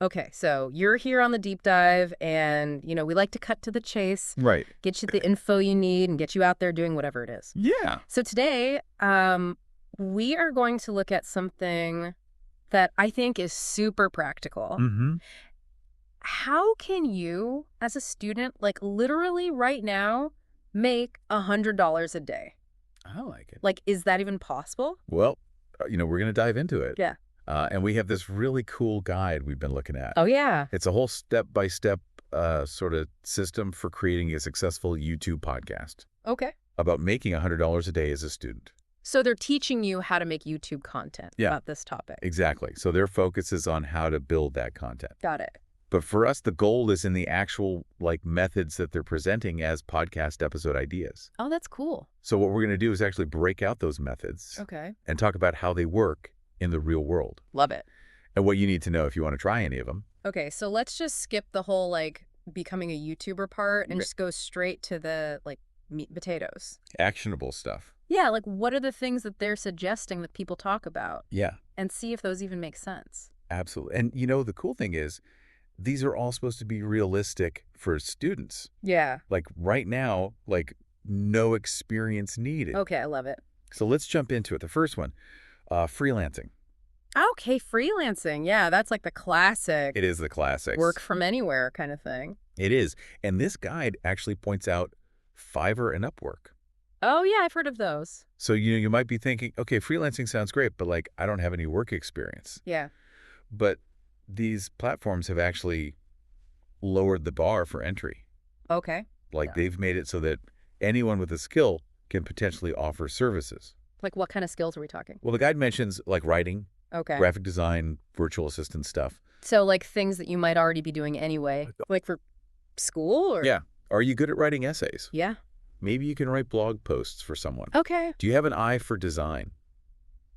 Okay, so you're here on the deep dive, and, we like to cut to the chase, Right. get you the info you need, and get you out there doing whatever it is. Yeah. So today, we are going to look at something that I think is super practical. Mm-hmm. How can you, as a student, like literally right now, make $100 a day? I like it. Like, is that even possible? Well, we're going to dive into it. Yeah. And we have this really cool guide we've been looking at. Oh, yeah. It's a whole step-by-step sort of system for creating a successful YouTube podcast Okay. about making $100 a day as a student. So they're teaching you how to make YouTube content about this topic. Exactly. So their focus is on how to build that content. Got it. But for us, the goal is in the actual methods that they're presenting as podcast episode ideas. Oh, that's cool. So what we're going to do is actually break out those methods Okay. and talk about how they work in the real world. Love it. And what you need to know if you want to try any of them. Okay, so let's just skip the whole, becoming a YouTuber part and just go straight to the, meat and potatoes. Actionable stuff. Yeah, what are the things that they're suggesting that people talk about? Yeah, And see if those even make sense. absolutely. And the cool thing is, these are all supposed to be realistic for students. Yeah. Like right now, no experience needed. Okay, I love it. So let's jump into it. The first one, freelancing. Okay, freelancing. Yeah, that's like the classic It is the classics. work from anywhere kind of thing. It is. And this guide actually points out Fiverr and Upwork. Oh, yeah, I've heard of those. So, you might be thinking, okay, freelancing sounds great, but I don't have any work experience. Yeah. But these platforms have actually lowered the bar for entry. Okay. They've made it so that anyone with a skill can potentially offer services. Like what kind of skills are we talking? Well, the guide mentions writing, Okay. graphic design, virtual assistant stuff. So things that you might already be doing anyway, like for school or? Yeah. Are you good at writing essays? Yeah. Maybe you can write blog posts for someone. Okay. Do you have an eye for design?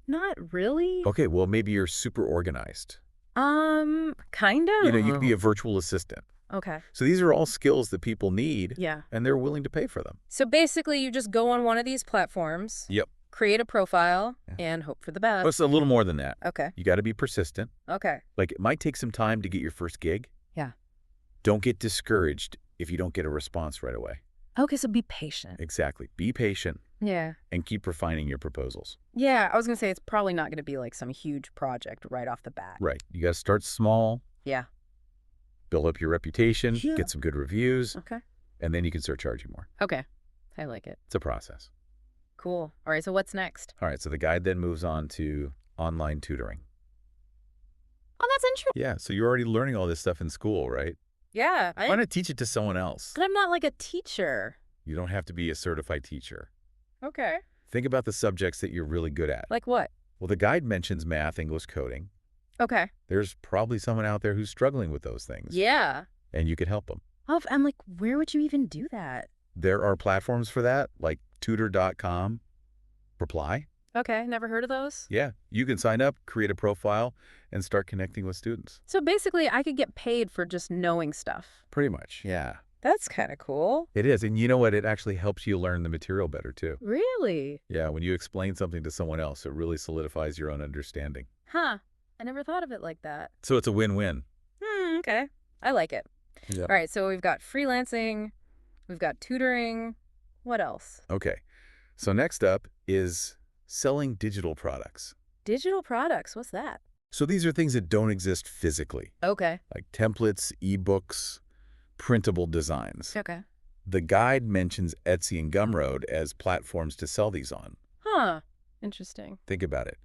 Not really. Okay, well, maybe you're super organized. Kind of. You could be a virtual assistant. Okay. So these are all skills that people need. Yeah. And they're willing to pay for them. So basically you just go on one of these platforms. Yep. Create a profile Yeah. and hope for the best. Well, it's a little more than that. Okay. You got to be persistent. Okay. It might take some time to get your first gig. Yeah. Don't get discouraged if you don't get a response right away. Okay, so be patient. Exactly. Be patient Yeah. and keep refining your proposals. Yeah, I was going to say it's probably not going to be some huge project right off the bat. Right. You got to start small, Yeah. build up your reputation, Yeah. get some good reviews, Okay. and then you can start charging more. Okay. I like it. It's a process. Cool. All right, so what's next? All right. So the guide then moves on to online tutoring. Oh, that's interesting. Yeah. So you're already learning all this stuff in school, right? Yeah. Why not teach it to someone else? But I'm not a teacher. You don't have to be a certified teacher. Okay. Think about the subjects that you're really good at. Like what? Well, the guide mentions math, English, coding. Okay. There's probably someone out there who's struggling with those things. Yeah. And you could help them. Oh, I'm where would you even do that? There are platforms for that, like tutor.com, Reply. Okay, never heard of those. Yeah, you can sign up, create a profile, and start connecting with students. So basically, I could get paid for just knowing stuff. Pretty much, yeah. That's kind of cool. It is, and you know what? It actually helps you learn the material better, too. Really? Yeah, when you explain something to someone else, it really solidifies your own understanding. Huh. I never thought of it like that. So it's a win-win. Okay. I like it. Yeah. All right, so we've got freelancing, we've got tutoring. What else? Okay, so next up is selling digital products. Digital products, what's that? So these are things that don't exist physically, Okay. like templates, ebooks, printable designs. Okay. The guide mentions Etsy and Gumroad as platforms to sell these on. Huh. Interesting. Think about it.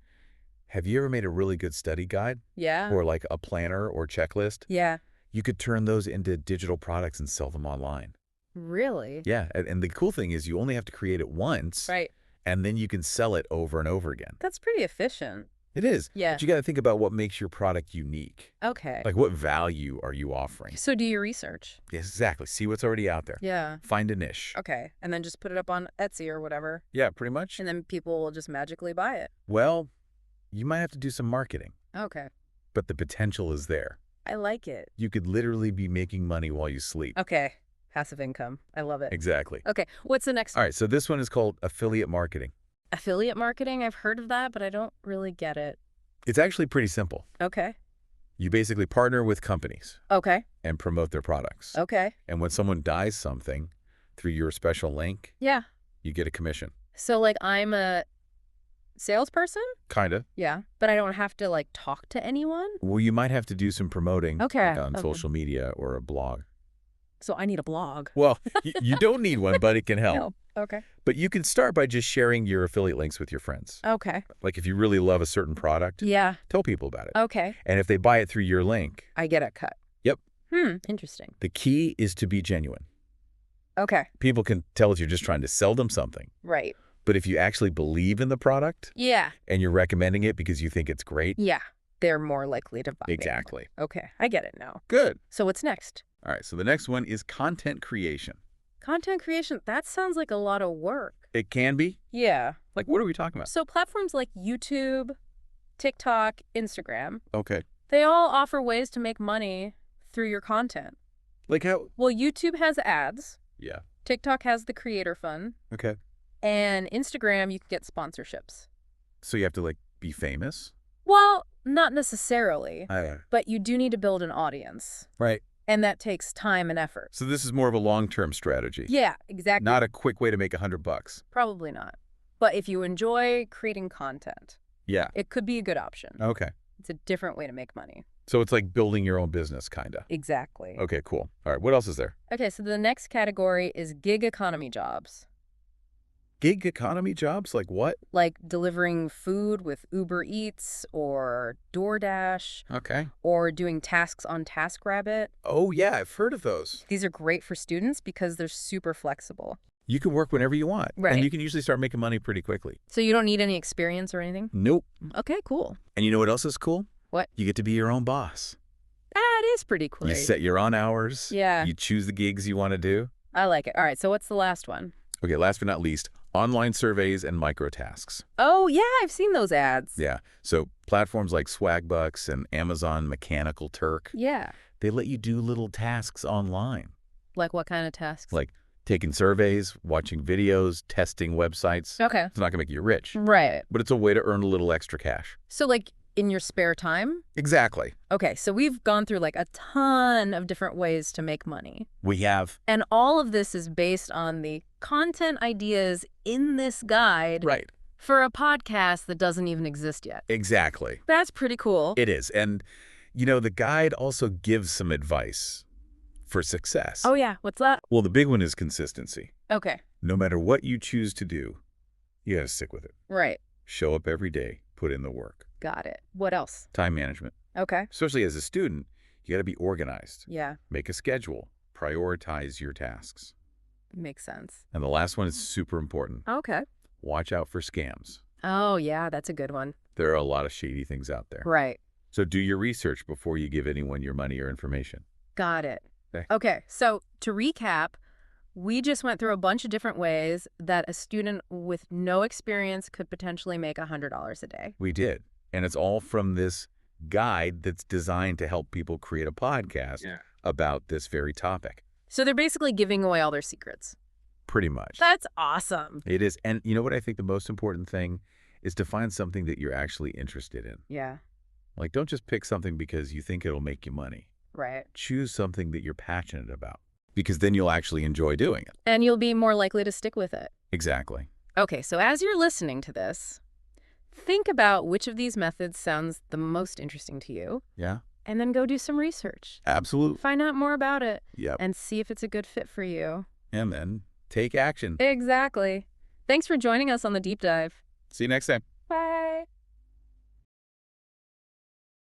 Have you ever made a really good study guide Yeah. or like a planner or checklist? Yeah. You could turn those into digital products and sell them online. Really? Yeah, and the cool thing is you only have to create it once, Right. and then you can sell it over and over again. That's pretty efficient. It is. Yeah. But you got to think about what makes your product unique. Okay. Like what value are you offering? So do your research. Yes, exactly. See what's already out there. Yeah. Find a niche. Okay. And then just put it up on Etsy or whatever. Yeah, pretty much. And then people will just magically buy it. Well, you might have to do some marketing, Okay. but the potential is there. I like it. You could literally be making money while you sleep. Okay. Passive income. I love it. Exactly. Okay. What's the next All one? right, so this one is called affiliate marketing. Affiliate marketing. I've heard of that, but I don't really get it. It's actually pretty simple. Okay. You basically partner with companies Okay. and promote their products. Okay. And when someone buys something through your special link, Yeah. you get a commission. So, like, I'm a salesperson? Kind of. Yeah. But I don't have to, like, talk to anyone? Well, you might have to do some promoting Okay. like on Okay. social media or a blog. So I need a blog. Well, you don't need one, but it can help. No. Okay. But you can start by just sharing your affiliate links with your friends. Okay. Like if you really love a certain product, Yeah. tell people about it. Okay. And if they buy it through your link, I get a cut. Yep. Interesting. The key is to be genuine. Okay. People can tell if you're just trying to sell them something. Right. But if you actually believe in the product Yeah. and you're recommending it because you think it's great. Yeah. They're more likely to buy it. Exactly. Okay. I get it now. Good. So what's next? All right. So the next one is content creation. Content creation. That sounds like a lot of work. It can be. Yeah. Like, what are we talking about? So platforms like YouTube, TikTok, Instagram, Okay. they all offer ways to make money through your content. Like how? Well, YouTube has ads. Yeah. TikTok has the creator fund. Okay. And Instagram, you can get sponsorships. So you have to like be famous? Well, not necessarily, Yeah. but you do need to build an audience. Right. And that takes time and effort. So this is more of a long-term strategy. Yeah, exactly. Not a quick way to make $100. Probably not. But if you enjoy creating content, Yeah. it could be a good option. Okay. It's a different way to make money. So it's like building your own business, kind of. Exactly. Okay, cool. All right, what else is there? Okay, so the next category is gig economy jobs, Gig economy jobs? Like what? like delivering food with Uber Eats or DoorDash, Okay. or doing tasks on TaskRabbit. Oh, yeah, I've heard of those. These are great for students because they're super flexible. You can work whenever you want. Right. And you can usually start making money pretty quickly. So you don't need any experience or anything? Nope. Okay, cool. And you know what else is cool? What? You get to be your own boss. That is pretty cool. You set your own hours. Yeah. You choose the gigs you want to do. I like it. All right, so what's the last one? Okay, last but not least, online surveys and micro tasks. Oh, yeah, I've seen those ads. Yeah. So platforms like Swagbucks and Amazon Mechanical Turk, Yeah. they let you do little tasks online. Like what kind of tasks? Like taking surveys, watching videos, testing websites. Okay. It's not going to make you rich, Right. but it's a way to earn a little extra cash. So like in your spare time? Exactly. Okay, so we've gone through like a ton of different ways to make money. We have. And all of this is based on the content ideas in this guide Right. for a podcast that doesn't even exist yet. Exactly. That's pretty cool. It is. And, you know, the guide also gives some advice for success. Oh, yeah. What's that? Well, the big one is consistency. Okay. No matter what you choose to do, you got to stick with it. Right. Show up every day, put in the work. Got it. What else? Time management. Okay. Especially as a student, you got to be organized. Yeah. Make a schedule. Prioritize your tasks. Makes sense. And the last one is super important. Okay. Watch out for scams. Oh, yeah, that's a good one. There are a lot of shady things out there. Right. So do your research before you give anyone your money or information. Got it. Okay. Okay, so to recap, we just went through a bunch of different ways that a student with no experience could potentially make $100 a day. We did. And it's all from this guide that's designed to help people create a podcast about this very topic. So they're basically giving away all their secrets. Pretty much. That's awesome. It is. And you know what I think the most important thing is to find something that you're actually interested in. Yeah, Like, don't just pick something because you think it'll make you money. right. Choose something that you're passionate about, because then you'll actually enjoy doing it. And you'll be more likely to stick with it. Exactly. Okay, so as you're listening to this, think about which of these methods sounds the most interesting to you, Yeah, and then go do some research. absolutely. Find out more about it Yep. and see if it's a good fit for you. And then take action. Exactly. Thanks for joining us on the deep dive. See you next time.